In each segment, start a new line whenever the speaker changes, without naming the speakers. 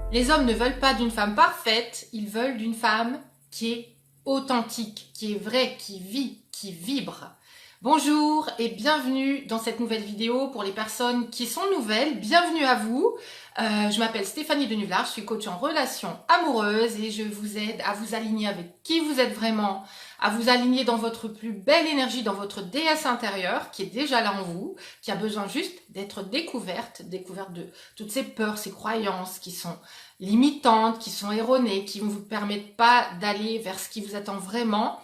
Les hommes ne veulent pas d'une femme parfaite, ils veulent d'une femme qui est authentique, qui est vraie, qui vit, qui vibre. Bonjour et bienvenue dans cette nouvelle vidéo pour les personnes qui sont nouvelles. Bienvenue à vous. Je m'appelle Stéphanie Denuvlar, je suis coach en relations amoureuses et je vous aide à vous aligner avec qui vous êtes vraiment, à vous aligner dans votre plus belle énergie, dans votre déesse intérieure qui est déjà là en vous, qui a besoin juste d'être découverte de toutes ces peurs, ces croyances qui sont limitantes, qui sont erronées, qui ne vous permettent pas d'aller vers ce qui vous attend vraiment.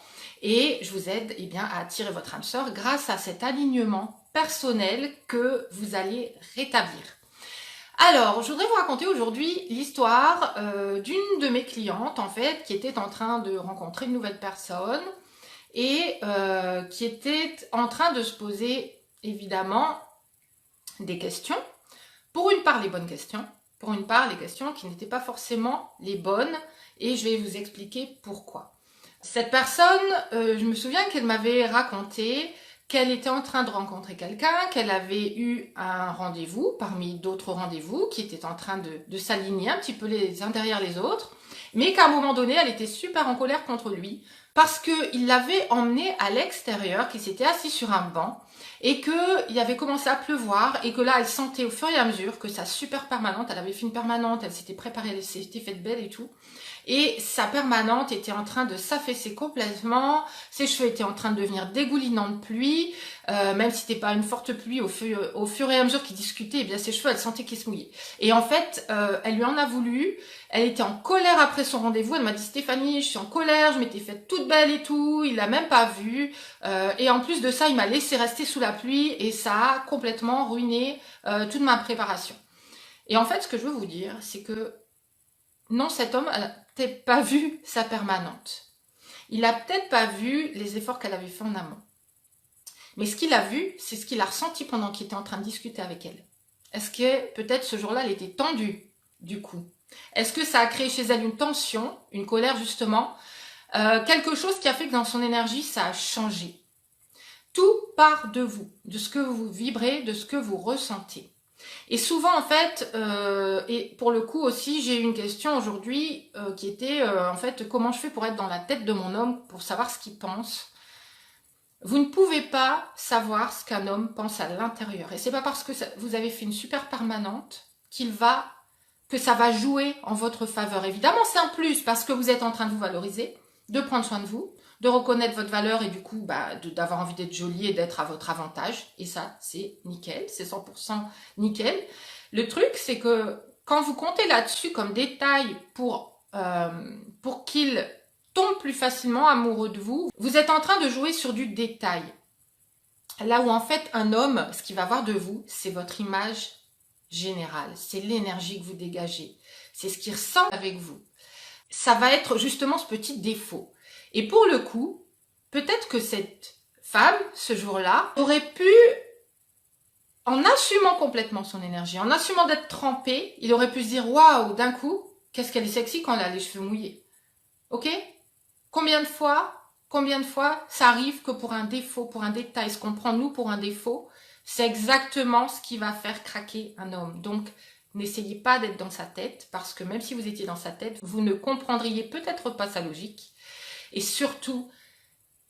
Et je vous aide à attirer votre âme sœur grâce à cet alignement personnel que vous allez rétablir. Alors, je voudrais vous raconter aujourd'hui l'histoire d'une de mes clientes, en fait, qui était en train de rencontrer une nouvelle personne et qui était en train de se poser, évidemment, des questions. Pour une part, les bonnes questions. Pour une part, les questions qui n'étaient pas forcément les bonnes. Et je vais vous expliquer pourquoi. Cette personne, je me souviens qu'elle m'avait raconté qu'elle était en train de rencontrer quelqu'un, qu'elle avait eu un rendez-vous parmi d'autres rendez-vous qui étaient en train de s'aligner un petit peu les uns derrière les autres, mais qu'à un moment donné, elle était super en colère contre lui parce qu'il l'avait emmenée à l'extérieur, qu'il s'était assis sur un banc et qu'il avait commencé à pleuvoir et que là, elle sentait au fur et à mesure que sa super permanente, elle avait fait une permanente, elle s'était préparée, elle s'était faite belle et tout, et sa permanente était en train de s'affaisser complètement, ses cheveux étaient en train de devenir dégoulinants de pluie, même si c'était pas une forte pluie, au fur et à mesure qu'ils discutaient, eh bien ses cheveux, elle sentait qu'ils se mouillaient. Et en fait, elle lui en a voulu, elle était en colère après son rendez-vous, elle m'a dit « Stéphanie, je suis en colère, je m'étais faite toute belle et tout, il l'a même pas vu, et en plus de ça, il m'a laissé rester sous la pluie et ça a complètement ruiné toute ma préparation. » Et en fait, ce que je veux vous dire, c'est que non, cet homme n'a peut-être pas vu sa permanente. Il n'a peut-être pas vu les efforts qu'elle avait fait en amont. Mais ce qu'il a vu, c'est ce qu'il a ressenti pendant qu'il était en train de discuter avec elle. Est-ce que peut-être ce jour-là, elle était tendue, du coup? Est-ce que ça a créé chez elle une tension, une colère justement, quelque chose qui a fait que dans son énergie, ça a changé? Tout part de vous, de ce que vous vibrez, de ce que vous ressentez. Et souvent, en fait, et pour le coup aussi, j'ai eu une question aujourd'hui qui était, en fait, comment je fais pour être dans la tête de mon homme, pour savoir ce qu'il pense. Vous ne pouvez pas savoir ce qu'un homme pense à l'intérieur. Et c'est pas parce que vous avez fait une super permanente que ça va jouer en votre faveur. Évidemment, c'est un plus parce que vous êtes en train de vous valoriser, de prendre soin de vous, de reconnaître votre valeur et du coup d'avoir envie d'être jolie et d'être à votre avantage. Et ça, c'est nickel, c'est 100% nickel. Le truc, c'est que quand vous comptez là-dessus comme détail pour qu'il tombe plus facilement amoureux de vous, vous êtes en train de jouer sur du détail. Là où en fait un homme, ce qu'il va voir de vous, c'est votre image générale, c'est l'énergie que vous dégagez, c'est ce qu'il ressent avec vous. Ça va être justement ce petit défaut. Et pour le coup, peut-être que cette femme, ce jour-là, aurait pu, en assumant complètement son énergie, en assumant d'être trempée, il aurait pu se dire « Waouh, d'un coup, qu'est-ce qu'elle est sexy quand elle a les cheveux mouillés ?» Ok? Combien de fois ça arrive que pour un défaut, pour un détail, ce qu'on prend nous pour un défaut, c'est exactement ce qui va faire craquer un homme. Donc, n'essayez pas d'être dans sa tête, parce que même si vous étiez dans sa tête, vous ne comprendriez peut-être pas sa logique. Et surtout,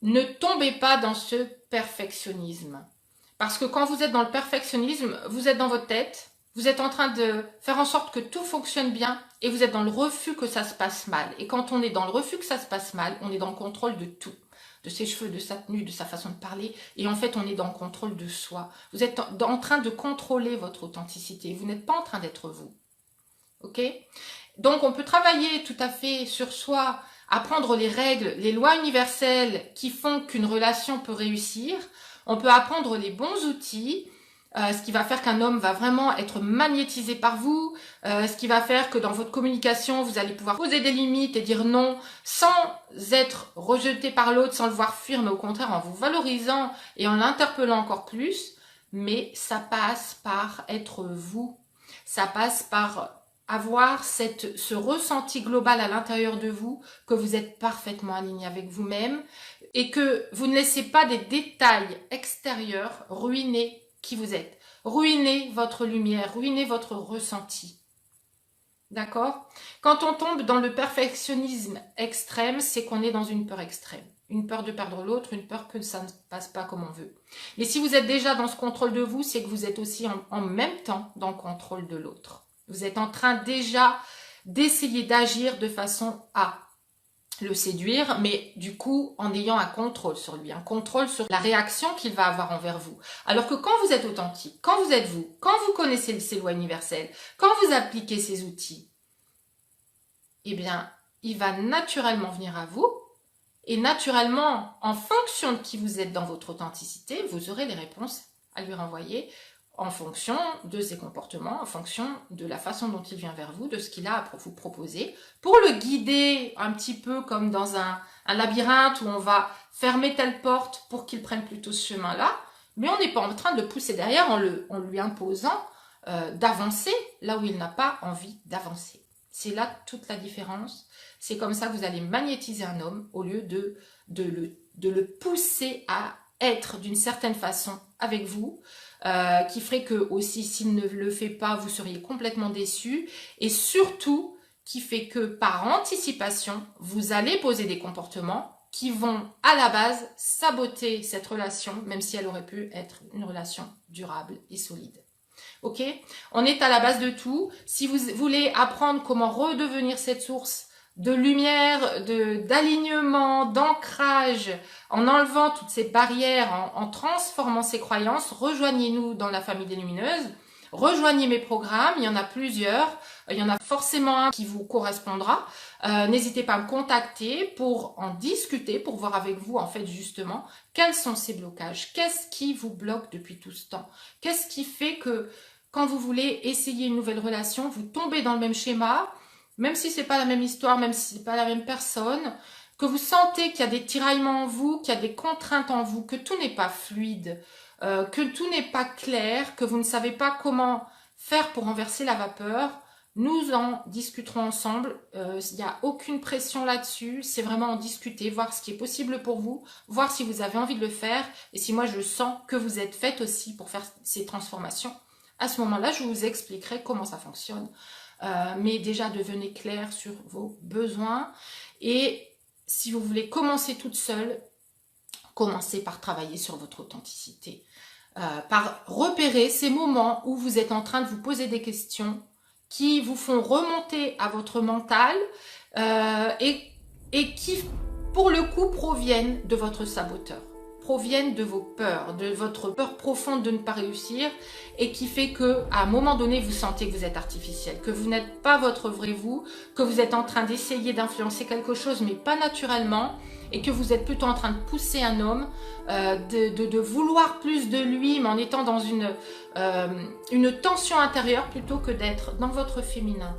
ne tombez pas dans ce perfectionnisme. Parce que quand vous êtes dans le perfectionnisme, vous êtes dans votre tête, vous êtes en train de faire en sorte que tout fonctionne bien et vous êtes dans le refus que ça se passe mal. Et quand on est dans le refus que ça se passe mal, on est dans le contrôle de tout. De ses cheveux, de sa tenue, de sa façon de parler. Et en fait, on est dans le contrôle de soi. Vous êtes en train de contrôler votre authenticité. Vous n'êtes pas en train d'être vous. Ok? Donc, on peut travailler tout à fait sur soi, apprendre les règles, les lois universelles qui font qu'une relation peut réussir. On peut apprendre les bons outils, ce qui va faire qu'un homme va vraiment être magnétisé par vous, ce qui va faire que dans votre communication, vous allez pouvoir poser des limites et dire non sans être rejeté par l'autre, sans le voir fuir, mais au contraire en vous valorisant et en l'interpellant encore plus. Mais ça passe par être vous. Ça passe par avoir ce ressenti global à l'intérieur de vous, que vous êtes parfaitement aligné avec vous-même et que vous ne laissez pas des détails extérieurs ruiner qui vous êtes, ruiner votre lumière, ruiner votre ressenti. D'accord? Quand on tombe dans le perfectionnisme extrême, c'est qu'on est dans une peur extrême. Une peur de perdre l'autre, une peur que ça ne passe pas comme on veut. Mais si vous êtes déjà dans ce contrôle de vous, c'est que vous êtes aussi en même temps dans le contrôle de l'autre. Vous êtes en train déjà d'essayer d'agir de façon à le séduire, mais du coup en ayant un contrôle sur lui, un contrôle sur la réaction qu'il va avoir envers vous. Alors que quand vous êtes authentique, quand vous êtes vous, quand vous connaissez ces lois universelles, quand vous appliquez ces outils, eh bien, il va naturellement venir à vous et naturellement, en fonction de qui vous êtes dans votre authenticité, vous aurez les réponses à lui renvoyer en fonction de ses comportements, en fonction de la façon dont il vient vers vous, de ce qu'il a à vous proposer, pour le guider un petit peu comme dans un labyrinthe où on va fermer telle porte pour qu'il prenne plutôt ce chemin-là, mais on n'est pas en train de le pousser derrière en lui imposant d'avancer là où il n'a pas envie d'avancer. C'est là toute la différence. C'est comme ça que vous allez magnétiser un homme au lieu de le pousser à être d'une certaine façon avec vous, qui ferait que aussi s'il ne le fait pas, vous seriez complètement déçu, et surtout qui fait que par anticipation, vous allez poser des comportements qui vont à la base saboter cette relation, même si elle aurait pu être une relation durable et solide. Ok? On est à la base de tout. Si vous voulez apprendre comment redevenir cette source de lumière, d'alignement, d'ancrage, en enlevant toutes ces barrières, en transformant ces croyances, rejoignez-nous dans la famille des lumineuses, rejoignez mes programmes, il y en a plusieurs, il y en a forcément un qui vous correspondra. N'hésitez pas à me contacter pour en discuter, pour voir avec vous en fait justement quels sont ces blocages, qu'est-ce qui vous bloque depuis tout ce temps, qu'est-ce qui fait que quand vous voulez essayer une nouvelle relation, vous tombez dans le même schéma, même si c'est pas la même histoire, même si c'est pas la même personne, que vous sentez qu'il y a des tiraillements en vous, qu'il y a des contraintes en vous, que tout n'est pas fluide, que tout n'est pas clair, que vous ne savez pas comment faire pour renverser la vapeur, nous en discuterons ensemble. Il n'y a aucune pression là-dessus, c'est vraiment en discuter, voir ce qui est possible pour vous, voir si vous avez envie de le faire, et si moi je sens que vous êtes faite aussi pour faire ces transformations. À ce moment-là, je vous expliquerai comment ça fonctionne. Mais déjà, devenez clair sur vos besoins. Et si vous voulez commencer toute seule, commencez par travailler sur votre authenticité. Par repérer ces moments où vous êtes en train de vous poser des questions qui vous font remonter à votre mental et qui, pour le coup, proviennent de votre saboteur, proviennent de vos peurs, de votre peur profonde de ne pas réussir et qui fait que à un moment donné, vous sentez que vous êtes artificiel, que vous n'êtes pas votre vrai vous, que vous êtes en train d'essayer d'influencer quelque chose mais pas naturellement et que vous êtes plutôt en train de pousser un homme, de vouloir plus de lui mais en étant dans une tension intérieure plutôt que d'être dans votre féminin,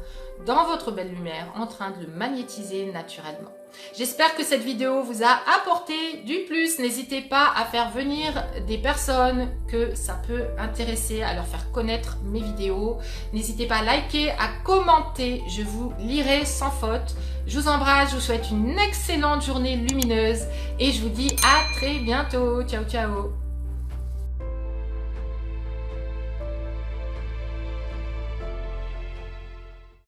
dans votre belle lumière, en train de le magnétiser naturellement. J'espère que cette vidéo vous a apporté du plus. N'hésitez pas à faire venir des personnes que ça peut intéresser, à leur faire connaître mes vidéos. N'hésitez pas à liker, à commenter, je vous lirai sans faute. Je vous embrasse, je vous souhaite une excellente journée lumineuse et je vous dis à très bientôt. Ciao, ciao.